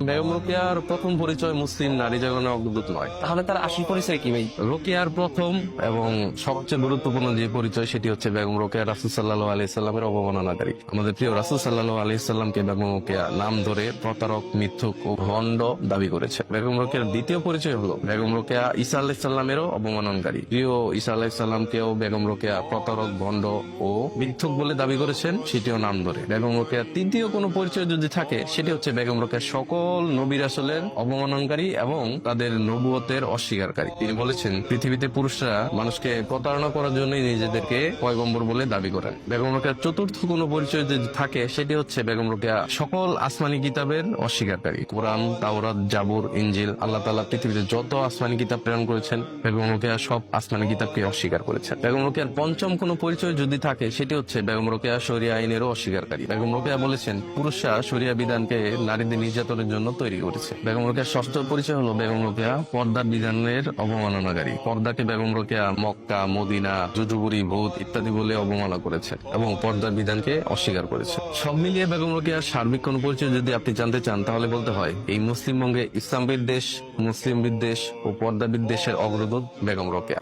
বেগম রোকেয়ার প্রথম পরিচয় মুসলিম নারী জাগরণের অগ্রদূত নয়। তাহলে তার আসল পরিচয় কি ভাই? রোকেয়ার প্রথম এবং সবচেয়ে গুরুত্বপূর্ণ যে পরিচয় সেটি হচ্ছে বেগম রোকেয়া রাসূল সাল্লাল্লাহু আলাইহি সাল্লামের অবমাননাকারী। আমাদের প্রিয় রাসূল সাল্লাল্লাহু আলাইহি সাল্লামকে বেগম রোকেয়া নাম ধরে প্রতারক, মিথ্যুক ও ভণ্ড দাবি করেছে। বেগম রোকেয়ার দ্বিতীয় পরিচয় হলো বেগম রোকেয়া ঈসা আলাইহিস সালামেরও অবমাননকারী। প্রিয় ঈসা আলাইহিস সালামকেও বেগম রোকেয়া প্রতারক, ভণ্ড ও মিথ্যুক বলে দাবি করেছেন, সেটিও নাম ধরে। বেগম রোকেয়ার তৃতীয় কোনো পরিচয় যদি থাকে সেটি হচ্ছে বেগম রোকেয়া সকল নবী রাসূলের অবমাননকারী এবং তাদের নবুয়তের অস্বীকারী। তিনি বলেছেন, পৃথিবীতে পুরুষরা মানুষকে প্রতারণা করার জন্যই নিজেদেরকে পয়গম্বর বলে দাবি করেন। বেগম রোকেয়ার চতুর্থ কোনো পরিচয় যদি থাকে সেটি হচ্ছে বেগম রোকেয়া সকল আসমানি কিতাবের অস্বীকারী। কোরআন, তাওরাত, জাবুর, ইনজিল, আল্লাহ তাআলা পৃথিবীতে যত আসমানি কিতাব প্রেরণ করেছেন বেগম রোকেয়া সব আসমানি কিতাবকে অস্বীকার করেছেন। বেগম রোকেয়ার পঞ্চম কোনো পরিচয় যদি থাকে সেটি হচ্ছে বেগম রোকেয়া শরিয়া আইনেরও অস্বীকারী। বেগম রোকেয়া বলেছেন, পুরুষরা শরিয়া বিধানকে নারীদের নির্যাতনের জন্য তৈরি করেছে। বেগম রোকেয়ার ষষ্ঠ পরিচয় হলো বেগম রোকেয়া পর্দার বিধানের অবমাননাকারী। পর্দাকে বেগম রোকেয়া মক্কা, মদিনা, জুজুবুরি, ভূত ইত্যাদি বলে অবমাননা করেছে এবং পর্দার বিধানকে অস্বীকার করেছে। সব মিলিয়ে বেগম রোকেয়ার সার্বিক কোন পরিচয় যদি আপনি জানতে চান তাহলে বলতে হয়, এই মুসলিমবঙ্গে ইসলাম বিদ্বেষ, মুসলিম বিদ্বেষ ও পর্দা বিদ্বেষের অগ্রদূত বেগম রোকেয়া।